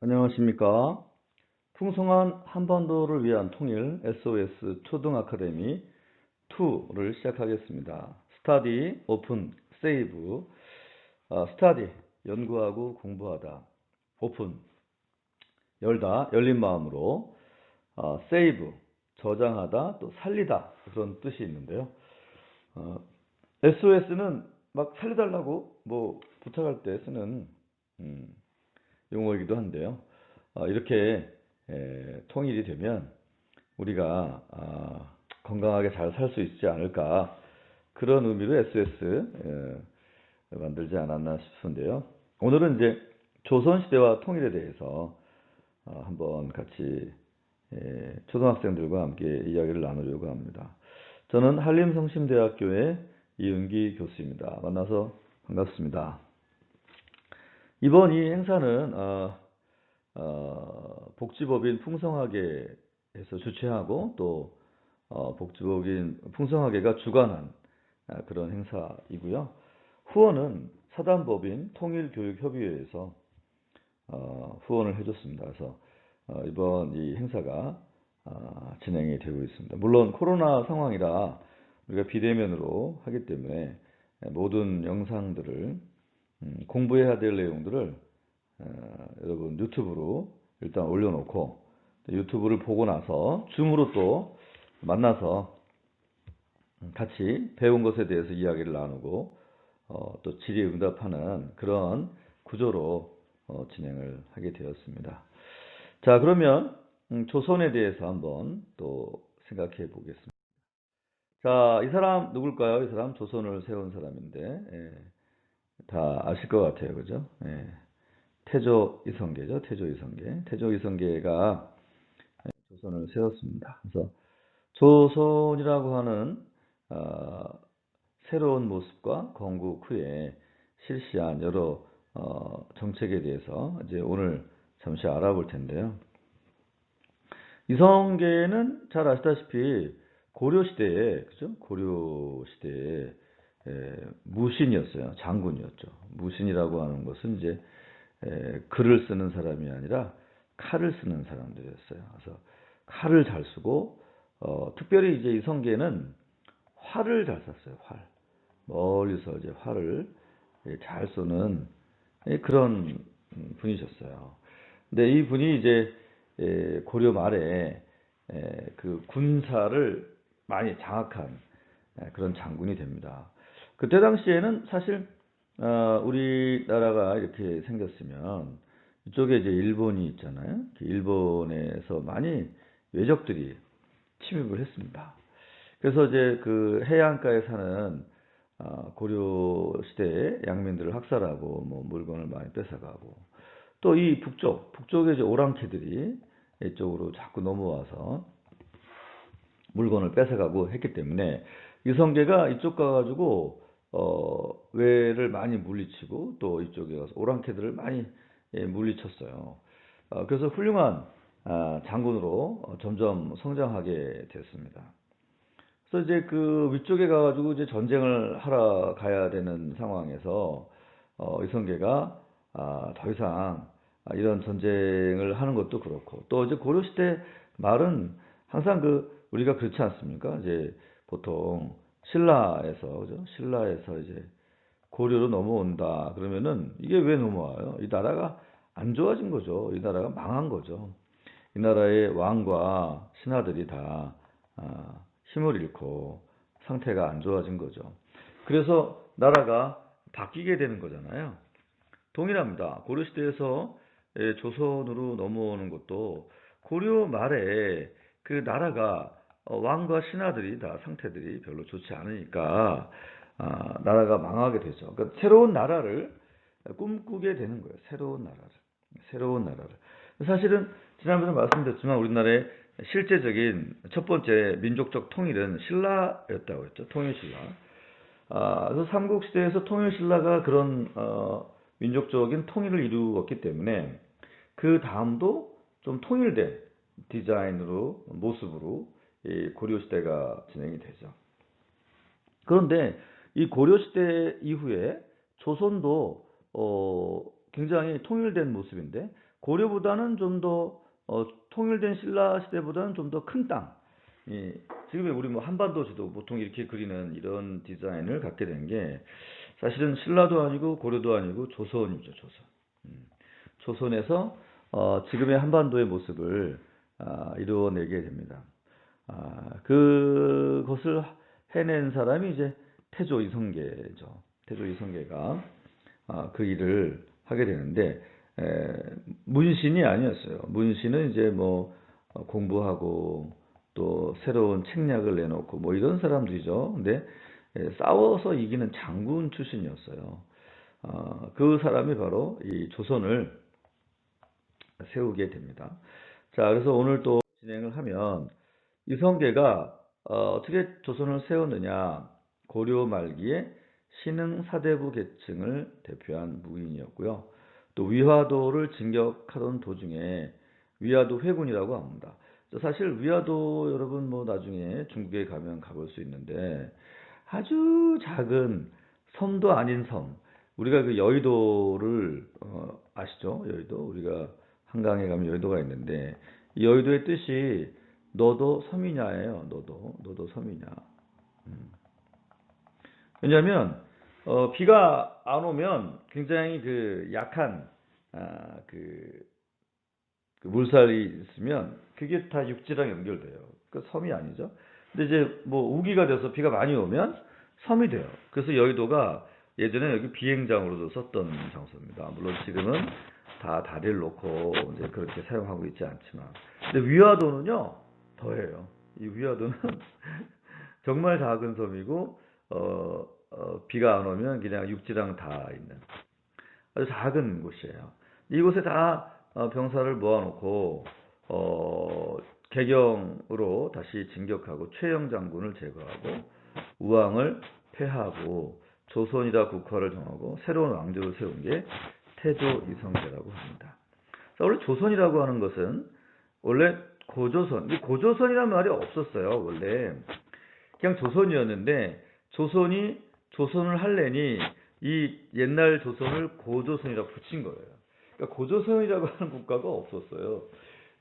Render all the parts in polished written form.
안녕하십니까. 풍성한 한반도를 위한 통일 SOS 초등 아카데미 2를 시작하겠습니다. 스타디, 오픈, 세이브, 스타디, 연구하고 공부하다, 오픈, 열다, 열린 마음으로, 세이브, 저장하다, 또 살리다, 그런 뜻이 있는데요. SOS는 막 살려달라고 뭐 부탁할 때 쓰는 음, 용어이기도 한데요. 이렇게 통일이 되면 우리가 건강하게 잘 살 수 있지 않을까, 그런 의미로 SOS 만들지 않았나 싶은데요. 오늘은 이제 조선시대와 통일에 대해서 한번 같이 초등학생들과 함께 이야기를 나누려고 합니다. 저는 한림성심대학교의 이은기 교수입니다. 만나서 반갑습니다. 이번 이 행사는 복지법인 풍성하게 해서 주최하고, 또 복지법인 풍성하게가 주관한 그런 행사이고요. 후원은 사단법인 통일교육협의회에서 후원을 해줬습니다. 그래서 이번 이 행사가 진행이 되고 있습니다. 물론 코로나 상황이라 우리가 비대면으로 하기 때문에 모든 영상들을 공부해야 될 내용들을 여러분 유튜브로 일단 올려놓고, 유튜브를 보고 나서 줌으로 또 만나서 같이 배운 것에 대해서 이야기를 나누고 또 질의응답하는 그런 구조로 진행을 하게 되었습니다. 자, 그러면 조선에 대해서 한번 또 생각해 보겠습니다. 자, 이 사람 누굴까요? 이 사람 조선을 세운 사람인데, 다 아실 것 같아요, 그죠? 태조 이성계죠. 태조 이성계. 태조 이성계가 조선을 세웠습니다. 그래서 조선이라고 하는 새로운 모습과 건국 후에 실시한 여러 정책에 대해서 이제 오늘 잠시 알아볼 텐데요. 이성계는 잘 아시다시피 고려 시대에, 그죠? 고려 시대에 무신이었어요. 장군이었죠. 무신이라고 하는 것은 이제 글을 쓰는 사람이 아니라 칼을 쓰는 사람들이었어요. 그래서 칼을 잘 쓰고, 특별히 이제 이성계는 활을 잘 쐈어요. 활. 멀리서 이제 활을 잘 쏘는 그런 분이셨어요. 근데 이 분이 이제 고려 말에 그 군사를 많이 장악한 그런 장군이 됩니다. 그때 당시에는 사실 우리나라가 이렇게 생겼으면 이쪽에 이제 일본이 있잖아요. 일본에서 많이 외적들이 침입을 했습니다. 그래서 이제 그 해안가에 사는 고려 시대의 양민들을 학살하고 뭐 물건을 많이 뺏어가고, 또 이 북쪽에 이제 오랑캐들이 이쪽으로 자꾸 넘어와서 물건을 뺏어가고 했기 때문에 이성계가 이쪽 가가지고 외를 많이 물리치고, 또 이쪽에 가서 오랑캐들을 많이 물리쳤어요. 그래서 훌륭한 장군으로 점점 성장하게 됐습니다. 그래서 이제 그 위쪽에 가가지고 이제 전쟁을 하러 가야 되는 상황에서 이성계가 더 이상 이런 전쟁을 하는 것도 그렇고, 또 이제 고려시대 말은 항상 우리가 그렇지 않습니까? 이제 보통 신라에서, 그죠? 신라에서 이제 고려로 넘어온다 그러면은 이게 왜 넘어와요? 이 나라가 안 좋아진 거죠. 이 나라가 망한 거죠. 이 나라의 왕과 신하들이 다 힘을 잃고 상태가 안 좋아진 거죠. 그래서 나라가 바뀌게 되는 거잖아요. 동일합니다. 고려시대에서 조선으로 넘어오는 것도 고려 말에 그 나라가 왕과 신하들이 다 상태들이 별로 좋지 않으니까 나라가 망하게 되죠. 그러니까 새로운 나라를 꿈꾸게 되는 거예요. 새로운 나라를. 사실은 지난번에 말씀드렸지만 우리나라의 실제적인 첫 번째 민족적 통일은 신라였다고 했죠. 통일신라. 그래서 삼국시대에서 통일신라가 그런 민족적인 통일을 이루었기 때문에 그 다음도 좀 통일된 디자인으로, 모습으로 이 고려시대가 진행이 되죠. 그런데 이 고려시대 이후에 조선도 굉장히 통일된 모습인데 고려보다는 좀 더 통일된 신라 시대보다는 좀 더 큰 땅. 지금의 우리 뭐 한반도지도 보통 이렇게 그리는 이런 디자인을 갖게 된 게 사실은 신라도 아니고 고려도 아니고 조선이죠, 조선. 조선에서 지금의 한반도의 모습을 이루어내게 됩니다. 그것을 해낸 사람이 이제 태조 이성계죠. 태조 이성계가 그 일을 하게 되는데 문신이 아니었어요. 문신은 이제 뭐 공부하고 또 새로운 책략을 내놓고 뭐 이런 사람들이죠. 근데 싸워서 이기는 장군 출신이었어요. 그 사람이 바로 이 조선을 세우게 됩니다. 자, 그래서 오늘 또 진행을 하면 이성계가 어떻게 조선을 세웠느냐? 고려 말기에 신흥 사대부 계층을 대표한 무인이었고요. 또 위화도를 진격하던 도중에 위화도 회군이라고 합니다. 사실 위화도 여러분 뭐 나중에 중국에 가면 가볼 수 있는데 아주 작은 섬도 아닌 섬. 우리가 그 여의도를 아시죠? 여의도 우리가 한강에 가면 여의도가 있는데 이 여의도의 뜻이 너도 섬이냐예요. 너도 섬이냐. 왜냐하면 비가 안 오면 굉장히 그 약한 그 물살이 있으면 그게 다 육지랑 연결돼요. 그 섬이 아니죠. 근데 이제 뭐 우기가 돼서 비가 많이 오면 섬이 돼요. 그래서 여의도가 예전에 여기 비행장으로도 썼던 장소입니다. 물론 지금은 다 다리를 놓고 이제 그렇게 사용하고 있지 않지만, 근데 위화도는요 더해요. 이 위화도는 정말 작은 섬이고 비가 안 오면 그냥 육지랑 다 있는 아주 작은 곳이에요. 이곳에 다 병사를 모아놓고 개경으로 다시 진격하고 최영 장군을 제거하고 우왕을 폐하고 조선이라 국화를 정하고 새로운 왕조를 세운 게 태조 이성계라고 합니다. 원래 조선이라고 하는 것은 원래 고조선, 이 고조선이라는 말이 없었어요. 원래 그냥 조선이었는데 조선을 하려니 이 옛날 조선을 고조선이라고 붙인 거예요. 그러니까 고조선이라고 하는 국가가 없었어요.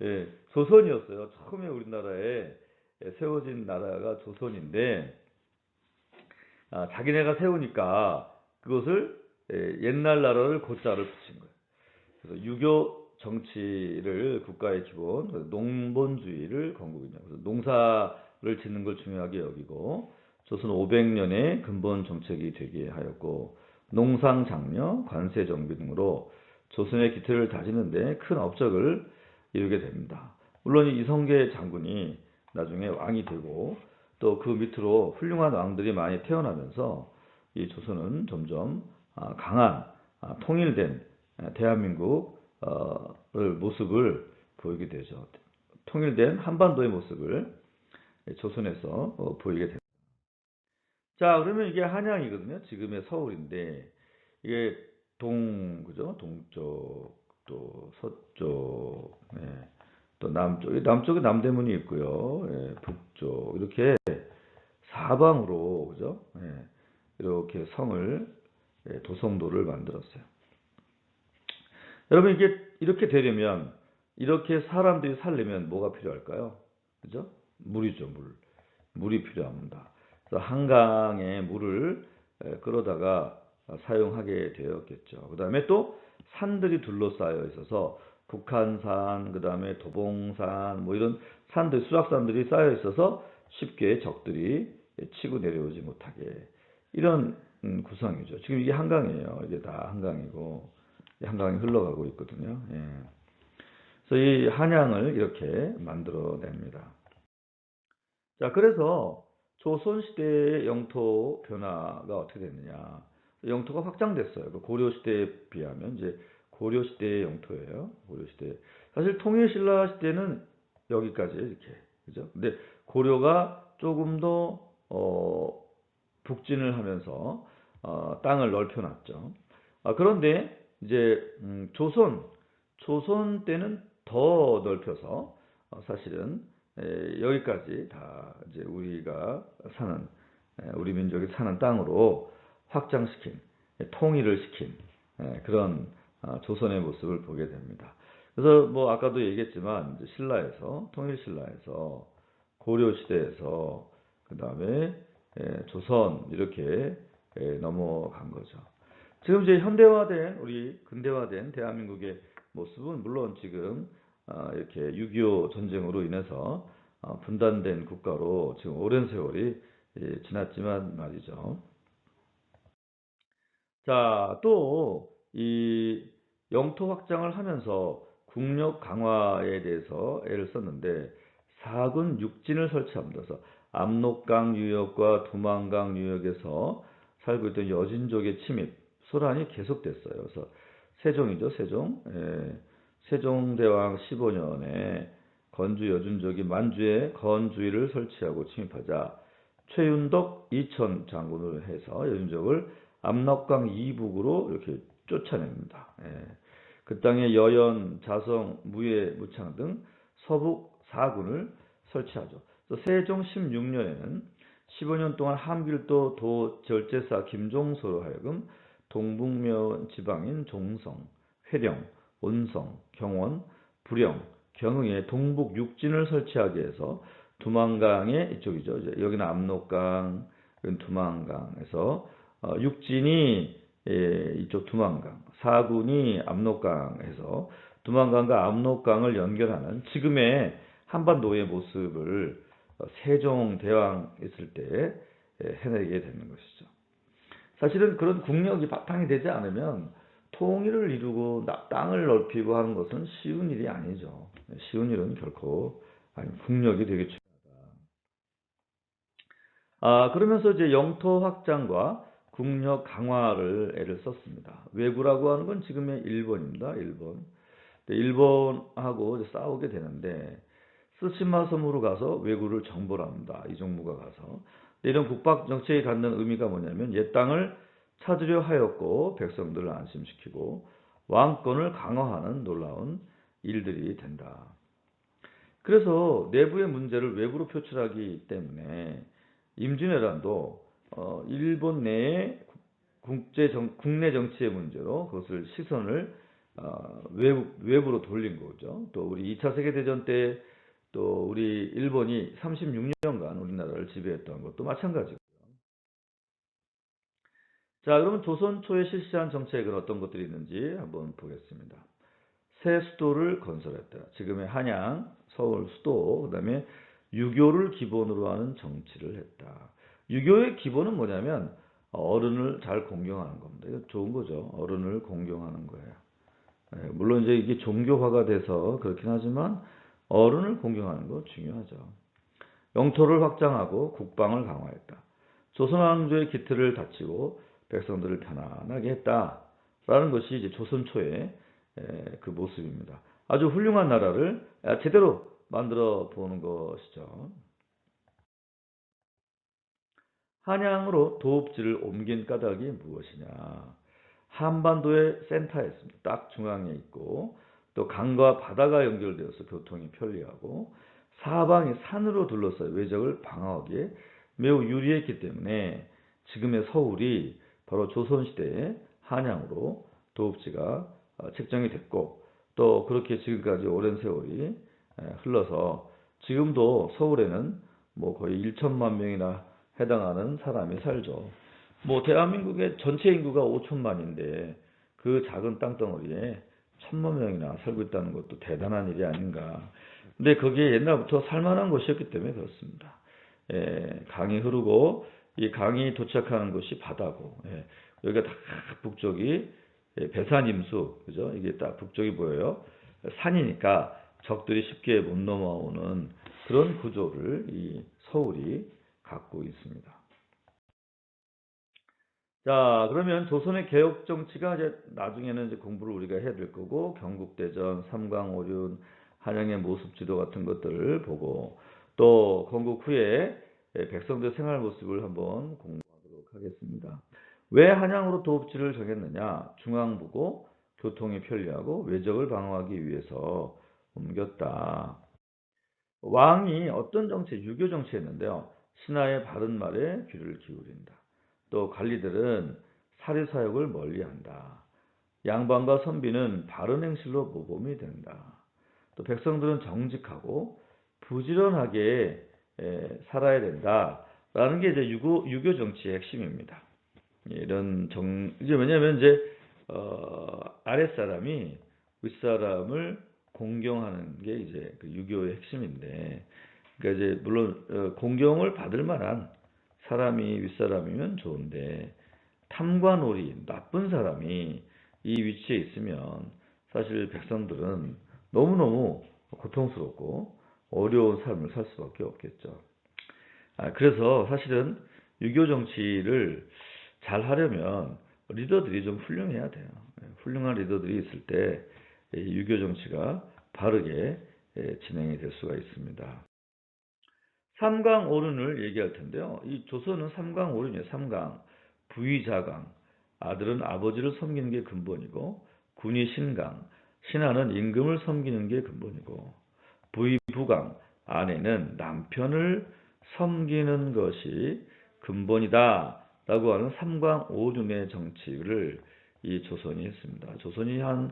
예, 조선이었어요. 처음에 우리나라에 세워진 나라가 조선인데 자기네가 세우니까 그것을 옛날 나라를 고자를 붙인 거예요. 그래서 유교 정치를 국가의 기본 농본주의를 건국이냐. 그래서 농사를 짓는 걸 중요하게 여기고 조선 500년의 근본 정책이 되게 하였고 농상장려, 관세정비 등으로 조선의 기틀을 다지는데 큰 업적을 이루게 됩니다. 물론 이성계 장군이 나중에 왕이 되고 또 그 밑으로 훌륭한 왕들이 많이 태어나면서 이 조선은 점점 강한 통일된 대한민국을 모습을 보이게 되죠. 통일된 한반도의 모습을 조선에서 보이게 됩니다. 자, 그러면 이게 한양이거든요. 지금의 서울인데 이게 그죠? 동쪽, 또 서쪽, 또 남쪽에 남대문이 있고요. 북쪽 이렇게 사방으로 그죠? 이렇게 성을 도성도를 만들었어요. 여러분 이게 이렇게 되려면 이렇게 사람들이 살려면 뭐가 필요할까요? 그죠? 물이죠, 물. 물이 필요합니다. 그래서 한강에 물을 끌어다가 사용하게 되었겠죠. 그 다음에 또 산들이 둘러싸여 있어서 북한산, 그 다음에 도봉산, 뭐 이런 산들, 수락산들이 쌓여 있어서 쉽게 적들이 치고 내려오지 못하게 이런 구성이죠. 지금 이게 한강이에요. 이게 다 한강이고 한강이 흘러가고 있거든요. 그래서 이 한양을 이렇게 만들어냅니다. 자, 그래서 조선시대의 영토 변화가 어떻게 됐느냐. 영토가 확장됐어요. 고려시대에 비하면 이제 고려시대의 영토예요. 고려시대. 사실 통일신라 시대는 여기까지 이렇게. 그죠? 근데 고려가 조금 더, 북진을 하면서, 땅을 넓혀놨죠. 그런데 이제, 조선 때는 더 넓혀서, 사실은 여기까지 다 이제 우리가 사는 우리 민족이 사는 땅으로 확장시킨 통일을 시킨 그런 조선의 모습을 보게 됩니다. 그래서 뭐 아까도 얘기했지만 이제 신라에서 통일신라에서 고려시대에서 그 다음에 조선 이렇게 넘어간 거죠. 지금 이제 현대화된 우리 근대화된 대한민국의 모습은 물론 지금 이렇게 6.25 전쟁으로 인해서 분단된 국가로 지금 오랜 세월이 지났지만 말이죠. 자, 또 이 영토 확장을 하면서 국력 강화에 대해서 애를 썼는데 사군 육진을 설치합니다. 그래서 압록강 유역과 두만강 유역에서 살고 있던 여진족의 침입, 소란이 계속됐어요. 그래서 세종이죠, 세종. 세종대왕 15년에 건주 여준족이 만주에 건주의를 설치하고 침입하자 최윤덕 이천 장군을 해서 여준족을 압록강 이북으로 이렇게 쫓아냅니다. 그 땅에 여연, 자성, 무예, 무창 등 서북 4군을 설치하죠. 세종 16년에는 15년 동안 한길도 도절제사 김종서로 하여금 동북면 지방인 종성, 회령, 온성, 경원, 부령, 경흥에 동북 육진을 설치하게 해서 두만강의 이쪽이죠. 여기는 압록강, 여기는 두만강에서 육진이 이쪽 두만강, 사군이 압록강에서 두만강과 압록강을 연결하는 지금의 한반도의 모습을 세종대왕 있을 때 해내게 되는 것이죠. 사실은 그런 국력이 바탕이 되지 않으면 통일을 이루고 땅을 넓히고 하는 것은 쉬운 일이 아니죠. 쉬운 일은 결코 아니, 국력이 되게 그러면서 이제 영토 확장과 국력 강화를 애를 썼습니다. 왜구라고 하는 건 지금의 일본입니다. 일본. 일본하고 싸우게 되는데 스시마 섬으로 가서 왜구를 정벌 합니다. 이종무가 가서. 이런 국방 정책이 갖는 의미가 뭐냐면 옛 땅을 찾으려 하였고 백성들을 안심시키고 왕권을 강화하는 놀라운 일들이 된다. 그래서 내부의 문제를 외부로 표출하기 때문에 임진왜란도 일본 내의 국내 정치의 문제로 그것을 시선을 외부로 돌린 거죠. 또 우리 2차 세계대전 때 또 우리 일본이 36년간 우리나라를 지배했던 것도 마찬가지고. 자, 그러면 조선 초에 실시한 정책은 어떤 것들이 있는지 한번 보겠습니다. 새 수도를 건설했다. 지금의 한양, 서울 수도, 그 다음에 유교를 기본으로 하는 정치를 했다. 유교의 기본은 뭐냐면 어른을 잘 공경하는 겁니다. 이거 좋은 거죠. 어른을 공경하는 거예요. 물론 이제 이게 종교화가 돼서 그렇긴 하지만 어른을 공경하는 거 중요하죠. 영토를 확장하고 국방을 강화했다. 조선왕조의 기틀을 다치고 백성들을 편안하게 했다라는 것이 이제 조선 초의 그 모습입니다. 아주 훌륭한 나라를 제대로 만들어 보는 것이죠. 한양으로 도읍지를 옮긴 까닭이 무엇이냐? 한반도의 센터에 있습니다. 딱 중앙에 있고 또 강과 바다가 연결되어서 교통이 편리하고 사방이 산으로 둘러싸여 외적을 방어하기에 매우 유리했기 때문에 지금의 서울이 바로 조선시대의 한양으로 도읍지가 책정이 됐고 또 그렇게 지금까지 오랜 세월이 흘러서 지금도 서울에는 뭐 거의 1천만 명이나 해당하는 사람이 살죠. 뭐 대한민국의 전체 인구가 5천만인데 그 작은 땅덩어리에 1천만 명이나 살고 있다는 것도 대단한 일이 아닌가. 근데 거기에 옛날부터 살만한 곳이었기 때문에 그렇습니다. 강이 흐르고 이 강이 도착하는 곳이 바다고. 여기가 다 북쪽이 배산임수, 그죠? 이게 딱 북쪽이 보여요. 산이니까 적들이 쉽게 못 넘어오는 그런 구조를 이 서울이 갖고 있습니다. 자, 그러면 조선의 개혁 정치가 이제 나중에는 이제 공부를 우리가 해야 될 거고 경국대전, 삼강오륜, 한양의 모습지도 같은 것들을 보고 또 건국 후에 백성들 생활 모습을 한번 공부하도록 하겠습니다. 왜 한양으로 도읍지를 정했느냐? 중앙부고 교통이 편리하고 외적을 방어하기 위해서 옮겼다. 왕이 어떤 정치, 유교 정치했는데요. 신하의 바른 말에 귀를 기울인다. 또 관리들은 사리사욕을 멀리한다. 양반과 선비는 바른 행실로 모범이 된다. 또 백성들은 정직하고 부지런하게 살아야 된다라는 게 이제 유교 정치의 핵심입니다. 이게 왜냐면 이제 아랫사람이 윗사람을 공경하는 게 이제 그 유교의 핵심인데, 그러니까 이제 물론 공경을 받을 만한 사람이 윗사람이면 좋은데, 탐관오리 나쁜 사람이 이 위치에 있으면 사실 백성들은 너무너무 고통스럽고 어려운 삶을 살 수밖에 없겠죠. 그래서 사실은 유교 정치를 잘 하려면 리더들이 좀 훌륭해야 돼요. 훌륭한 리더들이 있을 때 유교 정치가 바르게 진행이 될 수가 있습니다. 삼강오륜을 얘기할 텐데요. 이 조선은 삼강오륜이에요. 삼강, 부의자강, 아들은 아버지를 섬기는 게 근본이고, 군이 신강, 신하는 임금을 섬기는 게 근본이고, 부의부강, 아내는 남편을 섬기는 것이 근본이다 라고 하는 삼강오륜의 정치를 이 조선이 했습니다. 조선이 한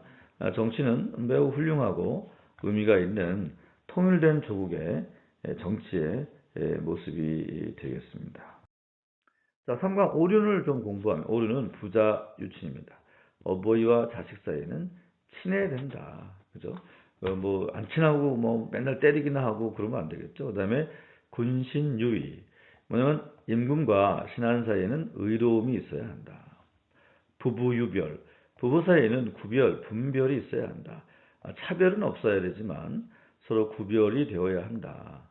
정치는 매우 훌륭하고 의미가 있는 통일된 조국의 정치의 모습이 되겠습니다. 자, 삼강오륜을 좀 공부하면, 오륜은 부자 유친입니다. 어버이와 자식 사이에는 친해야 된다. 그죠? 뭐 안 친하고 뭐 맨날 때리기나 하고 그러면 안 되겠죠. 그다음에 군신유의. 뭐냐면 임금과 신하는 사이에는 의로움이 있어야 한다. 부부유별. 부부 사이에는 구별, 분별이 있어야 한다. 차별은 없어야 되지만 서로 구별이 되어야 한다.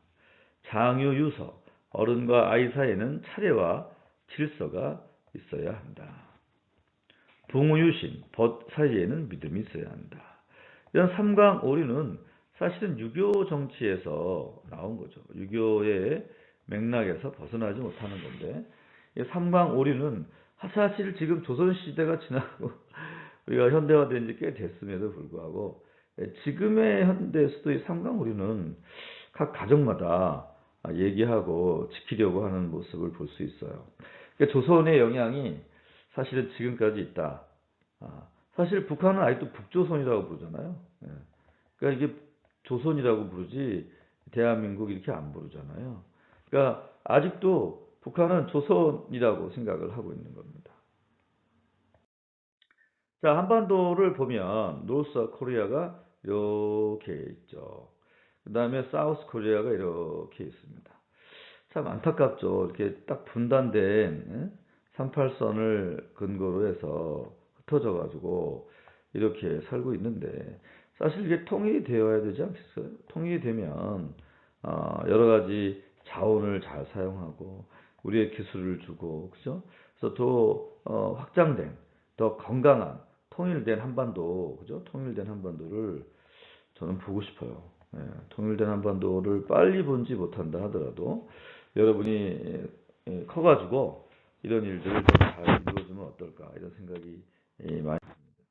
장유유서. 어른과 아이 사이에는 차례와 질서가 있어야 한다. 붕우유신. 벗 사이에는 믿음이 있어야 한다. 이런 삼강오륜은 사실은 유교 정치에서 나온 거죠. 유교의 맥락에서 벗어나지 못하는 건데, 이 삼강오륜은 사실 지금 조선시대가 지나고 우리가 현대화된 지 꽤 됐음에도 불구하고 지금의 현대에서도 이 삼강오륜은 각 가정마다 얘기하고 지키려고 하는 모습을 볼 수 있어요. 그러니까 조선의 영향이 사실은 지금까지 있다. 사실 북한은 아직도 북조선이라고 부르잖아요. 그러니까 이게 조선이라고 부르지 대한민국 이렇게 안 부르잖아요. 그러니까 아직도 북한은 조선이라고 생각을 하고 있는 겁니다. 자, 한반도를 보면 노스 코리아가 이렇게 있죠. 그 다음에 사우스 코리아가 이렇게 있습니다. 참 안타깝죠. 이렇게 딱 분단된 38선을 근거로 해서 흩어져 가지고 이렇게 살고 있는데, 사실 이게 통일이 되어야 되지 않겠어요? 통일이 되면 여러 가지 자원을 잘 사용하고 우리의 기술을 주고, 그죠? 그래서 더 확장된, 더 건강한 통일된 한반도, 그죠? 통일된 한반도를 저는 보고 싶어요. 통일된 한반도를 빨리 본지 못한다 하더라도 여러분이 커가지고 이런 일들을 잘 이루어주면 어떨까, 이런 생각이 많이 듭니다.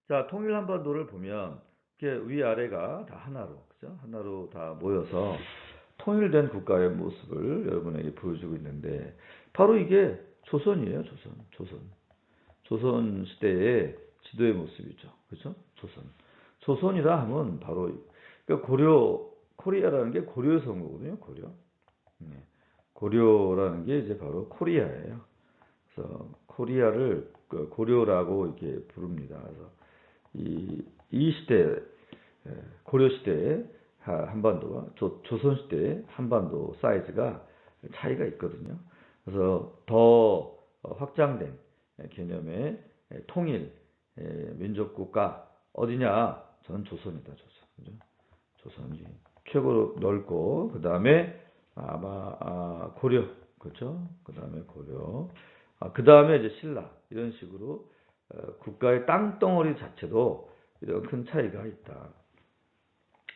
자, 통일 한반도를 보면 이렇게 위아래가 다 하나로, 그죠? 하나로 다 모여서 통일된 국가의 모습을 여러분에게 보여주고 있는데, 바로 이게 조선이에요. 조선 시대의 지도의 모습이죠. 그렇죠? 조선이라 하면 바로 그러니까 코리아라는 게 고려에서 온 거거든요. 고려라는 게 이제 바로 코리아예요. 그래서 코리아를 고려라고 이렇게 부릅니다. 그래서 이 시대, 고려 시대의 한반도와 조선 시대의 한반도 사이즈가 차이가 있거든요. 그래서 더 확장된 개념의 통일 민족국가 어디냐? 저는 조선이다. 조선이 최고로 넓고, 그 다음에 아마 고려, 그렇죠? 그 다음에 고려, 그 다음에 이제 신라, 이런 식으로 국가의 땅덩어리 자체도 이런 큰 차이가 있다.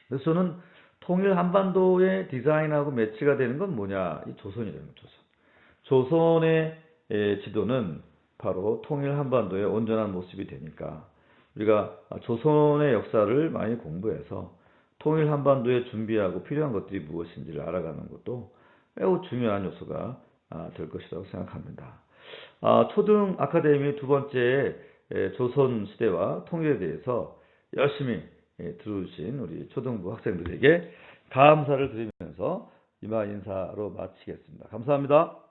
그래서 저는 통일 한반도의 디자인하고 매치가 되는 건 뭐냐? 이 조선이라는 거죠. 조선의 지도는 바로 통일 한반도의 온전한 모습이 되니까 우리가 조선의 역사를 많이 공부해서 통일 한반도에 준비하고 필요한 것들이 무엇인지를 알아가는 것도 매우 중요한 요소가 될 것이라고 생각합니다. 초등 아카데미 두 번째 조선 시대와 통일에 대해서 열심히 들어주신 우리 초등부 학생들에게 감사를 드리면서 이만 인사로 마치겠습니다. 감사합니다.